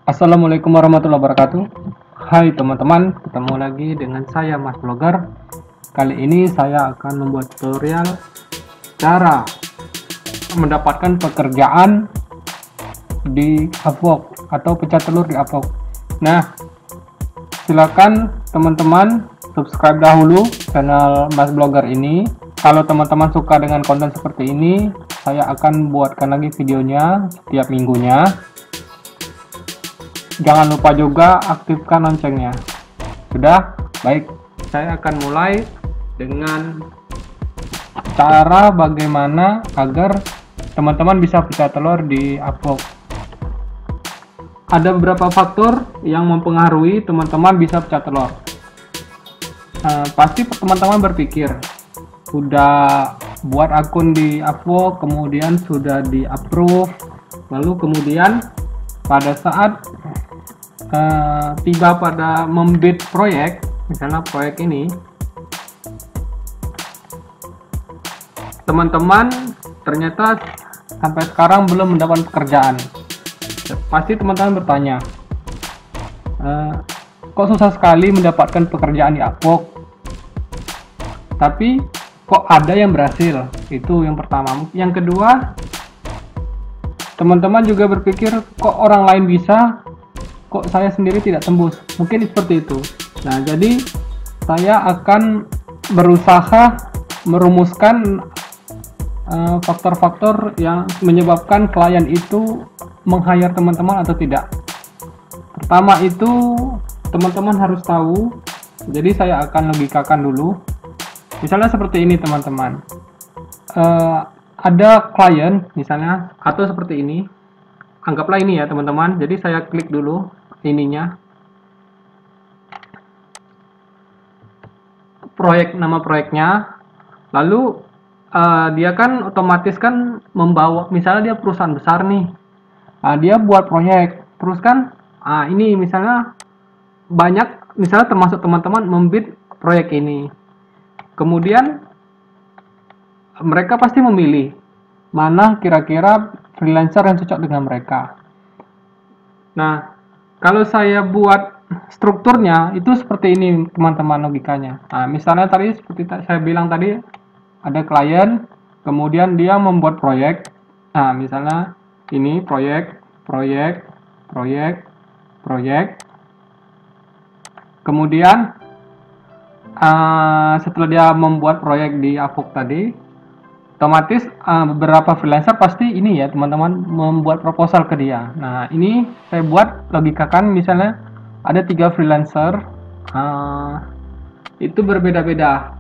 Assalamualaikum warahmatullahi wabarakatuh. Hai teman-teman, ketemu lagi dengan saya Mas Blogger. Kali ini saya akan membuat tutorial cara mendapatkan pekerjaan di Upwork atau pecah telur di Upwork. Nah, silakan teman-teman subscribe dahulu channel Mas Blogger ini. Kalau teman-teman suka dengan konten seperti ini, saya akan buatkan lagi videonya setiap minggunya. Jangan lupa juga aktifkan loncengnya. Sudah? Baik, saya akan mulai dengan cara bagaimana agar teman-teman bisa pecah telur di Upwork. Ada beberapa faktor yang mempengaruhi teman-teman bisa pecah telur. Pasti teman-teman berpikir, sudah buat akun di Upwork, kemudian sudah di approve, lalu kemudian pada saat tiba pada membid proyek, misalnya proyek ini, teman-teman ternyata sampai sekarang belum mendapat pekerjaan. Pasti teman-teman bertanya, kok susah sekali mendapatkan pekerjaan di Upwork, tapi kok ada yang berhasil? Itu yang pertama. Yang kedua, teman-teman juga berpikir, kok orang lain bisa, kok saya sendiri tidak tembus? Mungkin seperti itu. Nah, jadi saya akan berusaha merumuskan faktor-faktor yang menyebabkan klien itu meng-hire teman-teman atau tidak. Pertama itu teman-teman harus tahu. Jadi saya akan logikakan dulu. Misalnya seperti ini teman-teman. Ada klien misalnya, atau seperti ini. Anggaplah ini ya teman-teman. Jadi saya klik dulu ininya, nama proyeknya, lalu dia kan otomatis kan membawa, misalnya dia perusahaan besar nih, dia buat proyek terus kan, ini misalnya banyak, misalnya termasuk teman-teman membid proyek ini, kemudian mereka pasti memilih mana kira-kira freelancer yang cocok dengan mereka. Nah, kalau saya buat strukturnya itu seperti ini teman-teman logikanya. Nah, misalnya tadi seperti saya bilang tadi, ada klien, kemudian dia membuat proyek. Nah, misalnya ini proyek. Kemudian setelah dia membuat proyek di Upwork tadi, otomatis beberapa freelancer pasti ini ya teman-teman membuat proposal ke dia. Nah, ini saya buat logikakan, misalnya ada 3 freelancer, itu berbeda-beda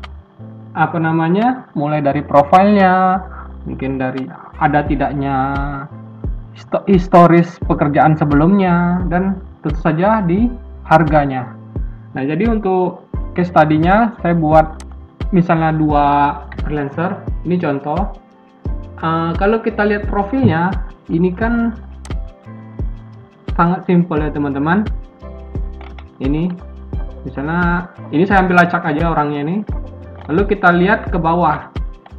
mulai dari profilnya, mungkin dari ada tidaknya historis pekerjaan sebelumnya, dan tentu saja di harganya. Nah, jadi untuk case study-nya saya buat misalnya 2 freelancer. Ini contoh. Kalau kita lihat profilnya, ini kan sangat simpel ya teman-teman. Ini misalnya, ini saya ambil acak aja orangnya ini. Lalu kita lihat ke bawah,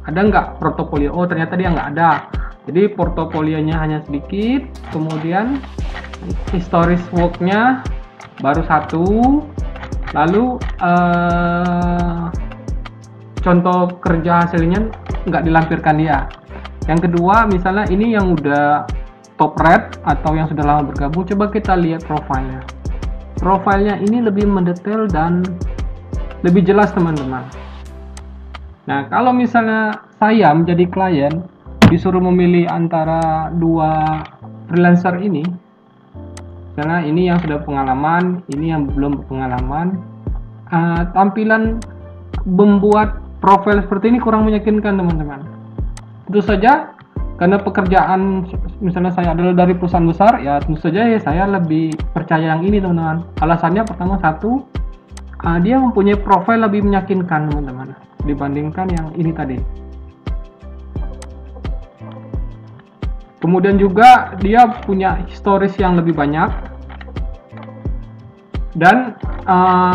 ada nggak portofolio? Oh, ternyata dia nggak ada. Jadi portofolionya hanya sedikit. Kemudian historis work-nya baru 1. Lalu contoh kerja hasilnya nggak dilampirkan dia. Yang kedua, misalnya ini yang udah top rate atau yang sudah lama bergabung, coba kita lihat profilnya. Profilnya ini lebih mendetail dan lebih jelas teman-teman. Nah, kalau misalnya saya menjadi klien, disuruh memilih antara 2 freelancer ini, misalnya ini yang sudah pengalaman, ini yang belum pengalaman, tampilan membuat profil seperti ini kurang meyakinkan teman-teman. Tentu saja karena pekerjaan misalnya saya adalah dari perusahaan besar, ya tentu saja ya saya lebih percaya yang ini teman-teman. Alasannya pertama, satu, dia mempunyai profil lebih meyakinkan teman-teman dibandingkan yang ini tadi. Kemudian juga dia punya historis yang lebih banyak, dan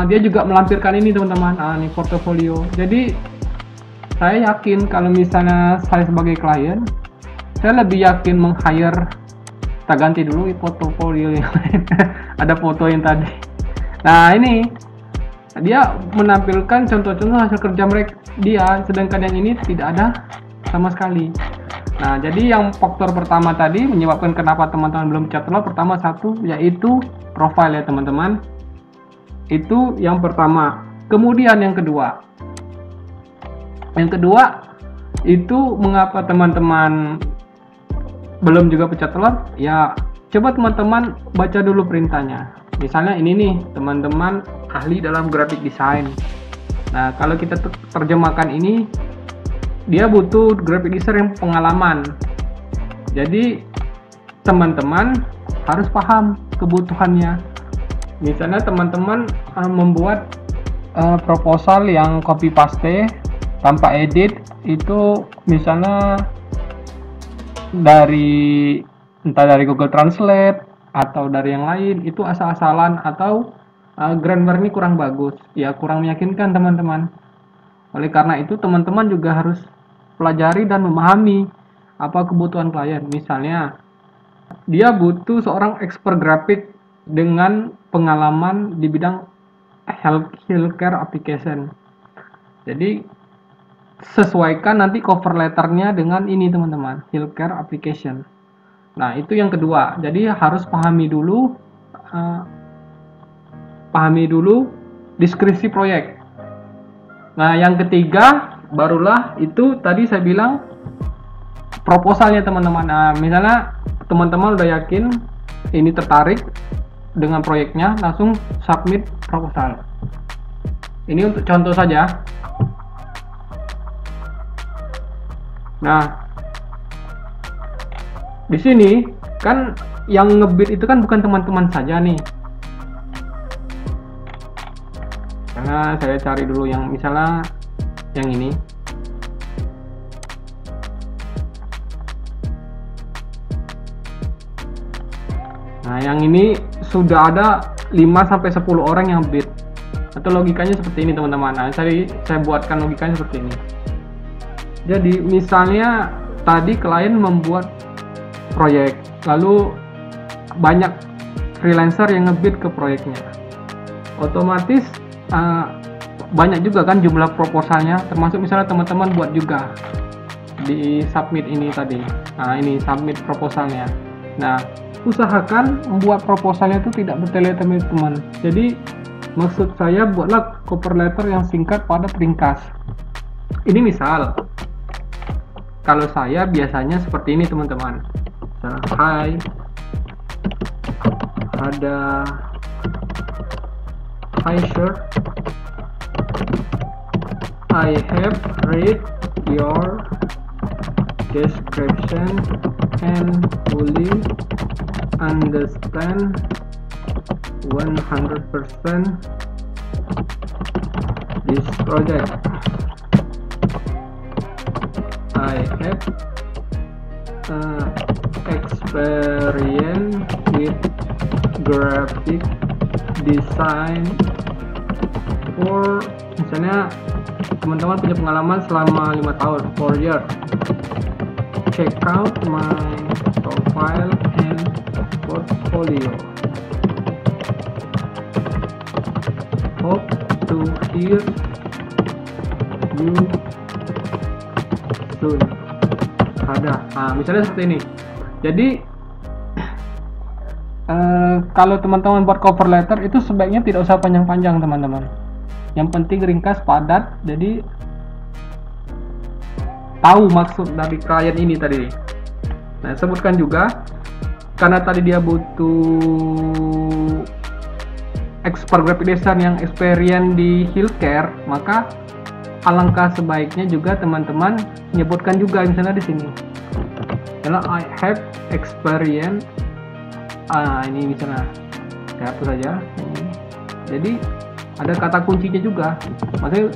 dia juga melampirkan ini teman-teman, ini portofolio. Jadi saya yakin kalau misalnya saya sebagai klien, saya lebih yakin meng-hire Kita ganti dulu portofolio yang lain. Ada foto yang tadi. Nah, ini dia menampilkan contoh-contoh hasil kerja mereka dia, sedangkan yang ini tidak ada sama sekali. Nah, jadi yang faktor pertama tadi menyebabkan kenapa teman-teman belum pencet telur, pertama satu yaitu profile ya teman-teman. Itu yang pertama. Kemudian yang kedua itu mengapa teman-teman belum juga pencet telur? Ya, coba teman-teman baca dulu perintahnya. Misalnya ini nih, teman-teman ahli dalam graphic design. Nah, kalau kita terjemahkan ini, dia butuh graphic design yang pengalaman. Jadi, teman-teman harus paham kebutuhannya. Misalnya teman-teman membuat proposal yang copy paste tanpa edit, itu misalnya entah dari Google Translate atau dari yang lain, itu asal-asalan atau grammar ini kurang bagus, ya kurang meyakinkan teman-teman. Oleh karena itu teman-teman juga harus pelajari dan memahami apa kebutuhan klien. Misalnya dia butuh seorang expert grafik dengan pengalaman di bidang healthcare application. Jadi sesuaikan nanti cover letternya dengan ini teman-teman, healthcare application. Nah, itu yang kedua. Jadi harus pahami dulu deskripsi proyek. Nah, yang ketiga barulah itu tadi saya bilang proposalnya teman-teman. Nah, misalnya teman-teman udah yakin ini tertarik dengan proyeknya, langsung submit proposal. Ini untuk contoh saja. Nah, di sini kan yang ngebid itu kan bukan teman-teman saja nih. Karena saya cari dulu yang misalnya yang ini. Nah, yang ini sudah ada 5-10 orang yang bid. Atau logikanya seperti ini teman-teman. Nah, saya buatkan logikanya seperti ini. Jadi misalnya tadi klien membuat proyek, lalu banyak freelancer yang ngebid ke proyeknya. Otomatis banyak juga kan jumlah proposalnya, termasuk misalnya teman-teman buat juga di submit ini tadi. Nah, ini submit proposalnya. Nah, usahakan membuat proposalnya itu tidak bertele-tele teman. Jadi maksud saya buatlah cover letter yang singkat, padat, ringkas. Ini misal kalau saya biasanya seperti ini teman-teman. Hai, ada hi sir, I have read your description and fully understand 100% this project. I have experience with graphic design for, misalnya teman-teman punya pengalaman selama 5 tahun, 4 years. Check out my profile and portfolio. Hope to hear you soon. Ada. Nah, misalnya seperti ini. Jadi kalau teman-teman buat cover letter itu sebaiknya tidak usah panjang-panjang teman-teman. Yang penting ringkas, padat. Jadi tahu maksud dari klien ini tadi. Nah, sebutkan juga karena tadi dia butuh expert graphic design yang experience di healthcare, maka alangkah sebaiknya juga teman-teman menyebutkan juga misalnya di sini. Karena I have experience, ini misalnya saya hapus saja. Jadi ada kata kuncinya juga. Maksudnya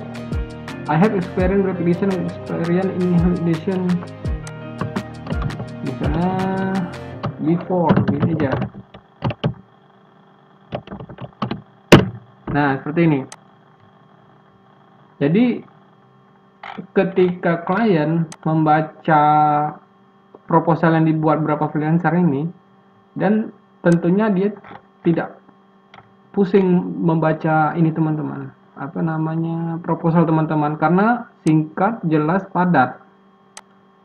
I have experience graphic design, experience in design, misalnya before, ini aja. Nah, seperti ini. Jadi ketika klien membaca proposal yang dibuat berapa freelancer ini, dan tentunya dia tidak pusing membaca ini teman-teman, apa namanya, proposal teman-teman, karena singkat, jelas, padat.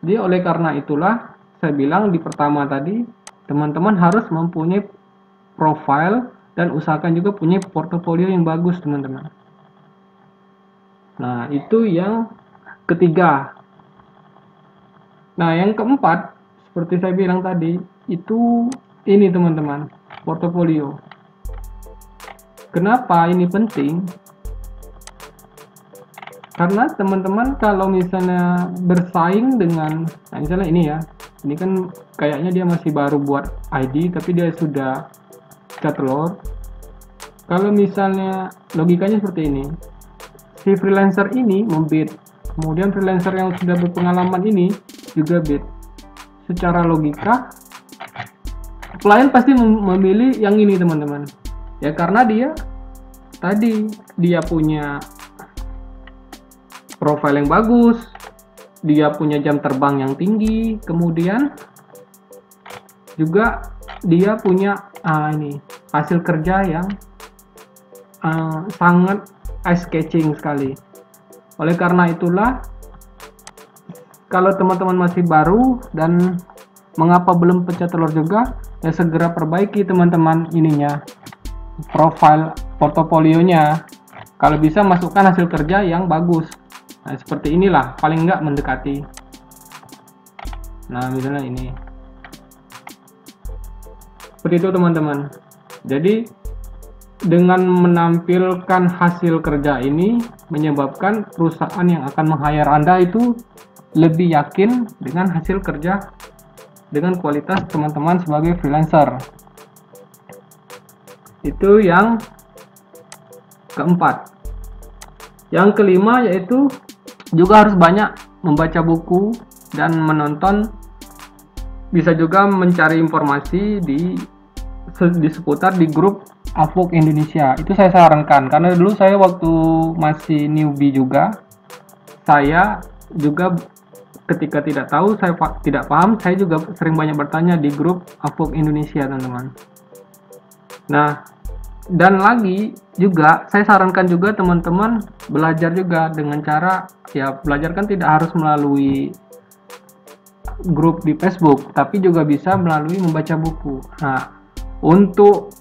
Jadi oleh karena itulah saya bilang di pertama tadi, teman-teman harus mempunyai profile dan usahakan juga punya portofolio yang bagus teman-teman. Nah itu yang ketiga. Nah yang keempat, seperti saya bilang tadi, itu ini teman-teman, portofolio. Kenapa ini penting? Karena teman-teman kalau misalnya bersaing dengan, nah misalnya ini ya, ini kan kayaknya dia masih baru buat ID tapi dia sudah pencet telur. Kalau misalnya logikanya seperti ini, si freelancer ini membid, kemudian freelancer yang sudah berpengalaman ini juga bid. Secara logika klien pasti memilih yang ini teman-teman. Ya karena dia punya profil yang bagus, dia punya jam terbang yang tinggi, kemudian juga dia punya ini hasil kerja yang sangat eye catching sekali. Oleh karena itulah, kalau teman-teman masih baru dan mengapa belum pecah telur juga, ya segera perbaiki teman-teman ininya, profil portofolionya. Kalau bisa masukkan hasil kerja yang bagus. Nah seperti inilah, paling enggak mendekati. Nah misalnya ini seperti itu teman-teman. Jadi dengan menampilkan hasil kerja ini menyebabkan perusahaan yang akan meng-hire Anda itu lebih yakin dengan hasil kerja, dengan kualitas teman-teman sebagai freelancer. Itu yang keempat. Yang kelima yaitu juga harus banyak membaca buku dan menonton, bisa juga mencari informasi di seputar di grup Upwork Indonesia. Itu saya sarankan karena dulu saya waktu masih newbie juga, saya juga ketika tidak tahu, saya tidak paham, saya juga sering banyak bertanya di grup Upwork Indonesia teman-teman. Nah dan lagi juga saya sarankan juga teman-teman belajar juga dengan cara, ya belajar kan tidak harus melalui grup di Facebook, tapi juga bisa melalui membaca buku. Nah untuk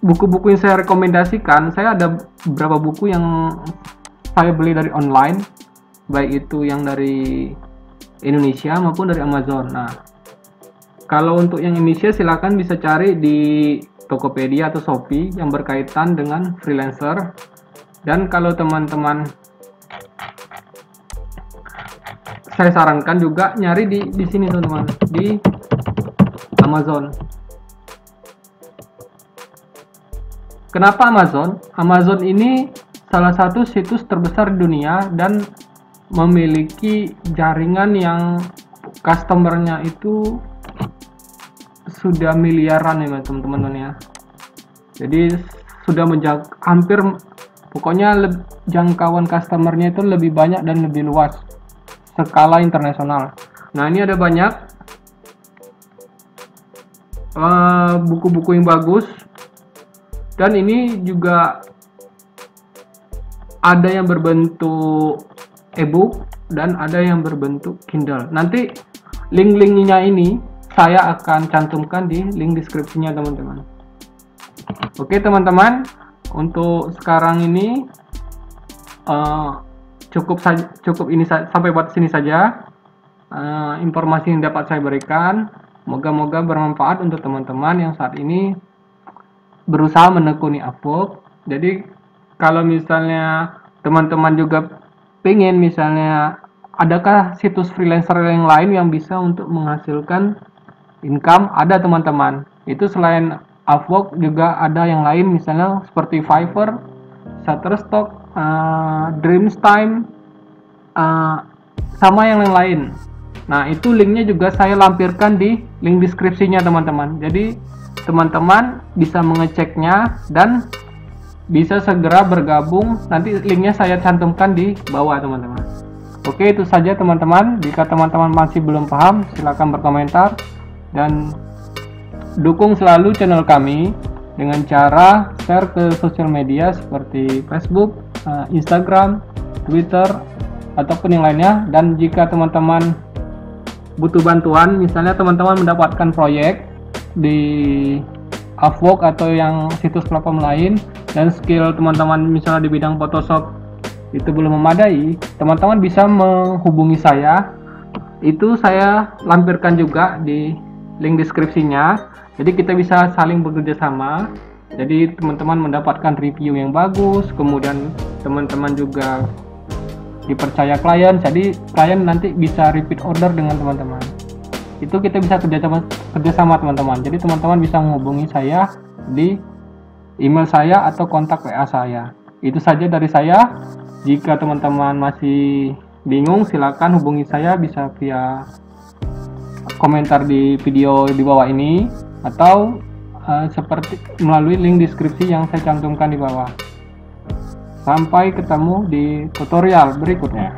buku-buku yang saya rekomendasikan, saya ada beberapa buku yang saya beli dari online, baik itu yang dari Indonesia maupun dari Amazon. Nah kalau untuk yang Indonesia silakan bisa cari di Tokopedia atau Shopee yang berkaitan dengan freelancer. Dan kalau teman-teman, saya sarankan juga nyari di sini teman-teman, di Amazon. Kenapa Amazon? Amazon ini salah satu situs terbesar di dunia dan memiliki jaringan yang customernya itu sudah miliaran ya teman-teman ya. Jadi sudah hampir, pokoknya jangkauan customernya itu lebih banyak dan lebih luas, skala internasional. Nah ini ada banyak buku-buku yang bagus, dan ini juga ada yang berbentuk ebook dan ada yang berbentuk Kindle. Nanti link-linknya ini saya akan cantumkan di link deskripsinya teman-teman. Oke teman-teman, untuk sekarang ini cukup ini sampai buat sini saja informasi yang dapat saya berikan. Moga-moga bermanfaat untuk teman-teman yang saat ini berusaha menekuni Upwork. Jadi kalau misalnya teman-teman juga pengen, misalnya adakah situs freelancer yang lain yang bisa untuk menghasilkan income, ada teman-teman. Itu selain Upwork juga ada yang lain, misalnya seperti Fiverr, Shutterstock, Dreamtime, sama yang lain. Nah itu linknya juga saya lampirkan di link deskripsinya teman-teman. Jadi teman-teman bisa mengeceknya dan bisa segera bergabung. Nanti linknya saya cantumkan di bawah teman-teman. Oke itu saja teman-teman. Jika teman-teman masih belum paham silahkan berkomentar. Dan dukung selalu channel kami dengan cara share ke sosial media seperti Facebook, Instagram, Twitter, ataupun yang lainnya. Dan jika teman-teman butuh bantuan, misalnya teman-teman mendapatkan proyek di Upwork atau yang situs platform lain, dan skill teman-teman misalnya di bidang Photoshop itu belum memadai, teman-teman bisa menghubungi saya. Itu saya lampirkan juga di link deskripsinya. Jadi kita bisa saling bekerja sama. Jadi teman-teman mendapatkan review yang bagus, kemudian teman-teman juga dipercaya klien, jadi klien nanti bisa repeat order dengan teman-teman. Itu kita bisa kerjasama teman-teman. Jadi teman-teman bisa menghubungi saya di email saya atau kontak WA saya. Itu saja dari saya. Jika teman-teman masih bingung, silakan hubungi saya bisa via komentar di video di bawah ini atau seperti melalui link deskripsi yang saya cantumkan di bawah. Sampai ketemu di tutorial berikutnya.